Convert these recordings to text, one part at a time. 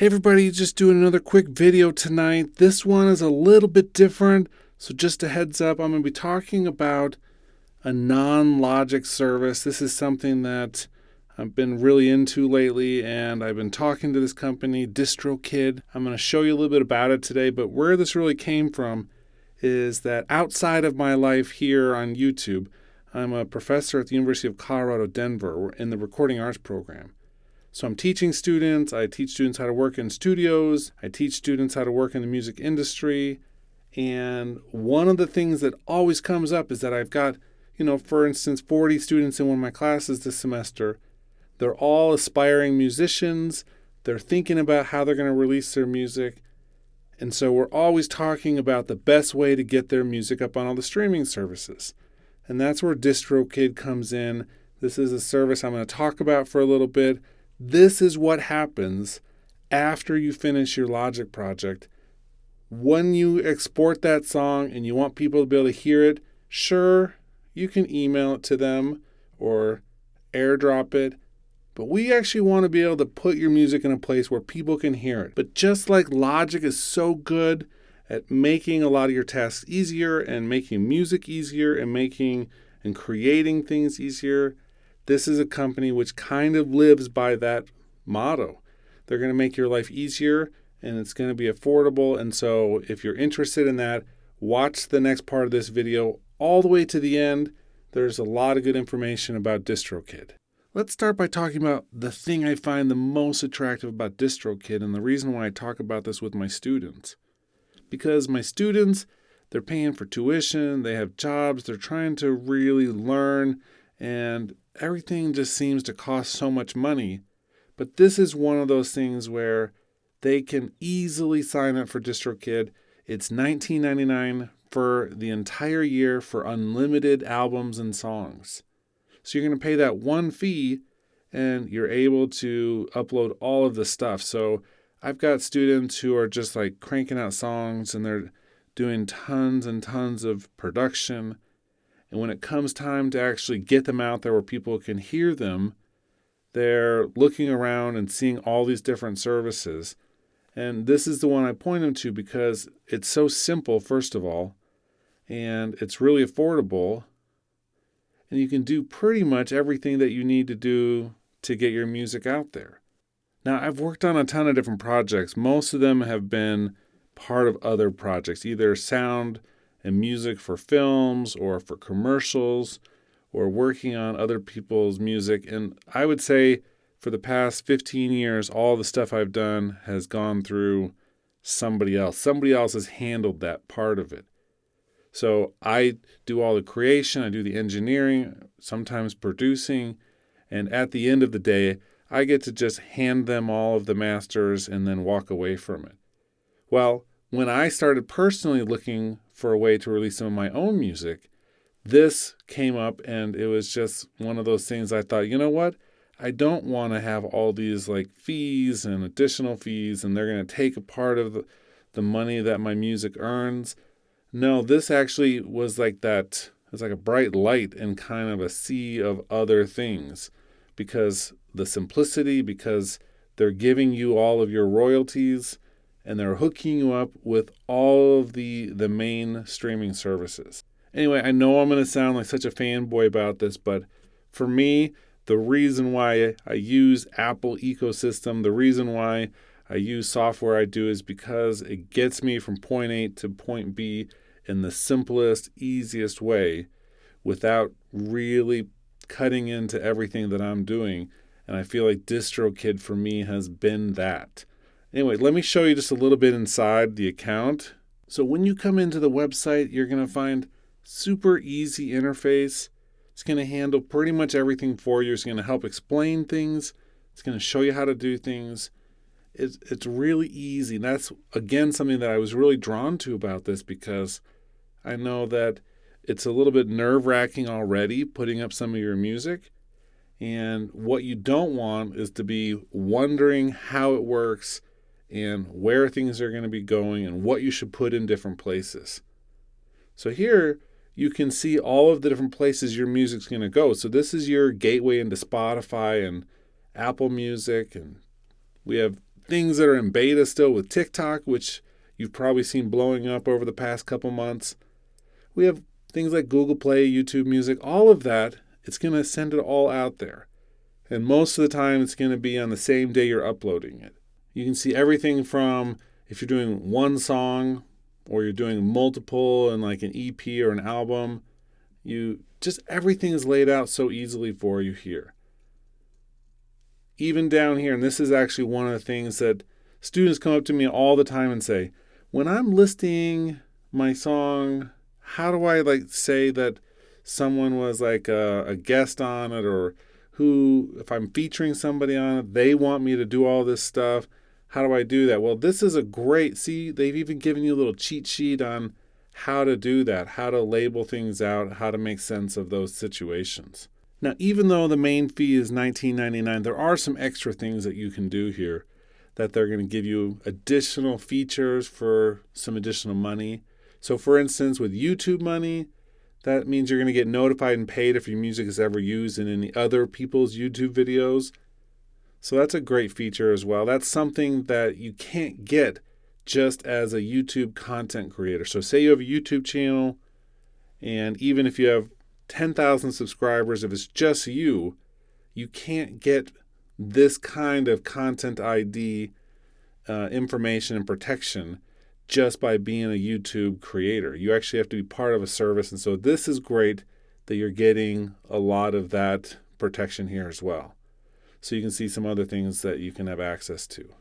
Hey everybody, just doing another quick video tonight. This one is a little bit different, so just a heads up, I'm going to be talking about a non-Logic service. This is something that I've been really into lately, and I've been talking to this company, DistroKid. I'm going to show you a little bit about it today, but where this really came from is that outside of my life here on YouTube, I'm a professor at the University of Colorado, Denver, in the Recording Arts program. So I'm teaching students. I teach students how to work in studios. I teach students how to work in the music industry. And one of the things that always comes up is that I've got, for instance, 40 students in one of my classes this semester. They're all aspiring musicians. They're thinking about how they're going to release their music. And so we're always talking about the best way to get their music up on all the streaming services. And that's where DistroKid comes in. This is a service I'm going to talk about for a little bit. This is what happens after you finish your Logic project. When you export that song and you want people to be able to hear it, sure, you can email it to them or airdrop it. But we actually want to be able to put your music in a place where people can hear it. But just like Logic is so good at making a lot of your tasks easier and making music easier and making and creating things easier, this is a company which kind of lives by that motto. They're going to make your life easier and it's going to be affordable. And so if you're interested in that, watch the next part of this video all the way to the end. There's a lot of good information about DistroKid. Let's start by talking about the thing I find the most attractive about DistroKid and the reason why I talk about this with my students. Because my students, they're paying for tuition, they have jobs, they're trying to really learn, and everything just seems to cost so much money. But this is one of those things where they can easily sign up for DistroKid. It's $19.99 for the entire year for unlimited albums and songs. So you're going to pay that one fee and you're able to upload all of the stuff. So I've got students who are just like cranking out songs and they're doing tons and tons of production. And when it comes time to actually get them out there where people can hear them, they're looking around and seeing all these different services. And this is the one I point them to because it's so simple, first of all, and it's really affordable. And you can do pretty much everything that you need to do to get your music out there. Now, I've worked on a ton of different projects. Most of them have been part of other projects, either sound and music for films or for commercials or working on other people's music. And I would say for the past 15 years, all the stuff I've done has gone through somebody else. Somebody else has handled that part of it. So I do all the creation, I do the engineering, sometimes producing, and at the end of the day, I get to just hand them all of the masters and then walk away from it. Well, when I started personally looking for a way to release some of my own music, this came up and it was just one of those things I thought, you know what? I don't want to have all these like fees and additional fees and they're going to take a part of the money that my music earns. No, this actually was like that. It was like a bright light in kind of a sea of other things because the simplicity, because they're giving you all of your royalties and they're hooking you up with all of the main streaming services. Anyway, I know I'm going to sound like such a fanboy about this, but for me, the reason why I use Apple ecosystem, the reason why I use software I do is because it gets me from point A to point B in the simplest, easiest way without really cutting into everything that I'm doing. And I feel like DistroKid for me has been that. Anyway, let me show you just a little bit inside the account. So when you come into the website, you're going to find super easy interface. It's going to handle pretty much everything for you. It's going to help explain things. It's going to show you how to do things. It's really easy. And that's, again, something that I was really drawn to about this because I know that it's a little bit nerve-wracking already putting up some of your music. And what you don't want is to be wondering how it works and where things are going to be going and what you should put in different places. So here you can see all of the different places your music's going to go. So this is your gateway into Spotify and Apple Music, and we have things that are in beta still with TikTok, which you've probably seen blowing up over the past couple months. We have things like Google Play, YouTube Music, all of that. It's going to send it all out there. And most of the time, it's going to be on the same day you're uploading it. You can see everything from if you're doing one song or you're doing multiple and like an EP or an album, everything is laid out so easily for you here. Even down here, and this is actually one of the things that students come up to me all the time and say, when I'm listing my song, how do I say that someone was a guest on it, or who, if I'm featuring somebody on it, they want me to do all this stuff. How do I do that? Well, this is they've even given you a little cheat sheet on how to do that, how to label things out, how to make sense of those situations. Now, even though the main fee is $19.99, there are some extra things that you can do here that they're going to give you additional features for some additional money. So, for instance, with YouTube money, that means you're going to get notified and paid if your music is ever used in any other people's YouTube videos. So that's a great feature as well. That's something that you can't get just as a YouTube content creator. So say you have a YouTube channel, and even if you have 10,000 subscribers, if it's just you can't get this kind of content ID information and protection just by being a YouTube creator. You actually have to be part of a service. And so this is great that you're getting a lot of that protection here as well. So you can see some other things that you can have access to.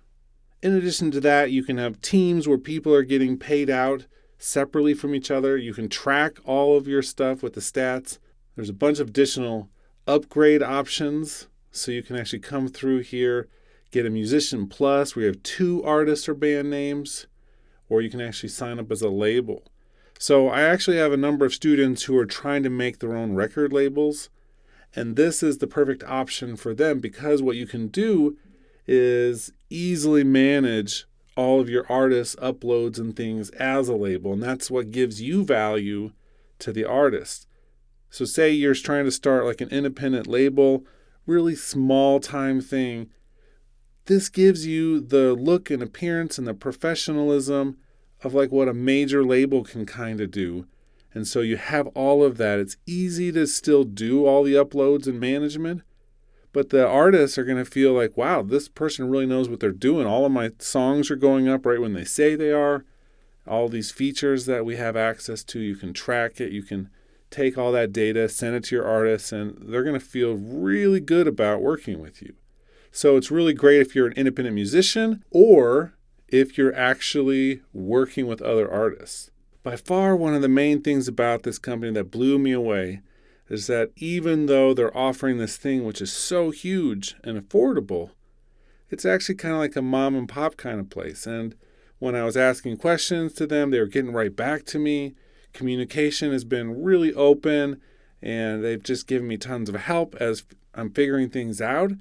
In addition to that, you can have teams where people are getting paid out separately from each other. You can track all of your stuff with the stats. There's a bunch of additional upgrade options. So you can actually come through here, get a Musician Plus where you have 2 artists or band names, or you can actually sign up as a label. So I actually have a number of students who are trying to make their own record labels, and this is the perfect option for them because what you can do is easily manage all of your artists' uploads and things as a label, and that's what gives you value to the artist. So say you're trying to start like an independent label, really small time thing. This gives you the look and appearance and the professionalism of like what a major label can kind of do. And so you have all of that. It's easy to still do all the uploads and management, but the artists are going to feel like, wow, this person really knows what they're doing. All of my songs are going up right when they say they are. All these features that we have access to, you can track it. You can take all that data, send it to your artists, and they're going to feel really good about working with you. So it's really great if you're an independent musician or if you're actually working with other artists. By far, one of the main things about this company that blew me away is that even though they're offering this thing which is so huge and affordable, it's actually kind of like a mom and pop kind of place. And when I was asking questions to them, they were getting right back to me. Communication has been really open, and they've just given me tons of help as I'm figuring things out.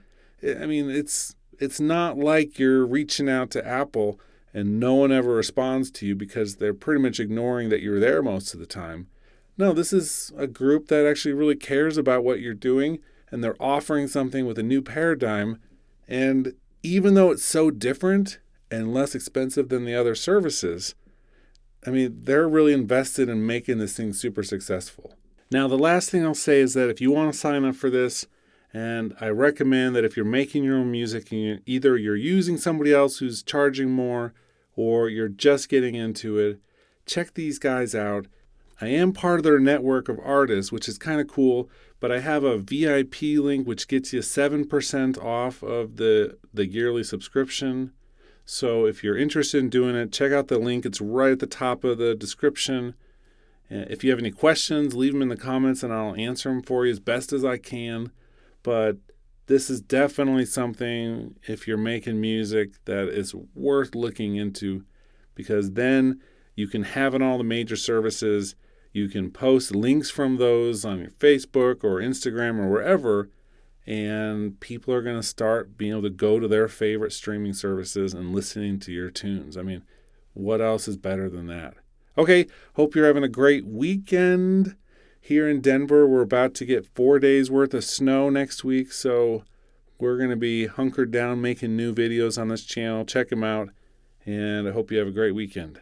I mean, it's not like you're reaching out to Apple and no one ever responds to you because they're pretty much ignoring that you're there most of the time. No, this is a group that actually really cares about what you're doing, and they're offering something with a new paradigm. And even though it's so different and less expensive than the other services, I mean, they're really invested in making this thing super successful. Now, the last thing I'll say is that if you want to sign up for this, and I recommend that if you're making your own music and either you're using somebody else who's charging more or you're just getting into it, check these guys out. I am part of their network of artists, which is kind of cool, but I have a VIP link which gets you 7% off of the yearly subscription. So if you're interested in doing it, check out the link. It's right at the top of the description. If you have any questions, leave them in the comments and I'll answer them for you as best as I can. But this is definitely something, if you're making music, that is worth looking into, because then you can have it on all the major services. You can post links from those on your Facebook or Instagram or wherever, and people are going to start being able to go to their favorite streaming services and listening to your tunes. I mean, what else is better than that? Okay, hope you're having a great weekend. Here in Denver, we're about to get 4 days worth of snow next week, so we're going to be hunkered down making new videos on this channel. Check them out, and I hope you have a great weekend.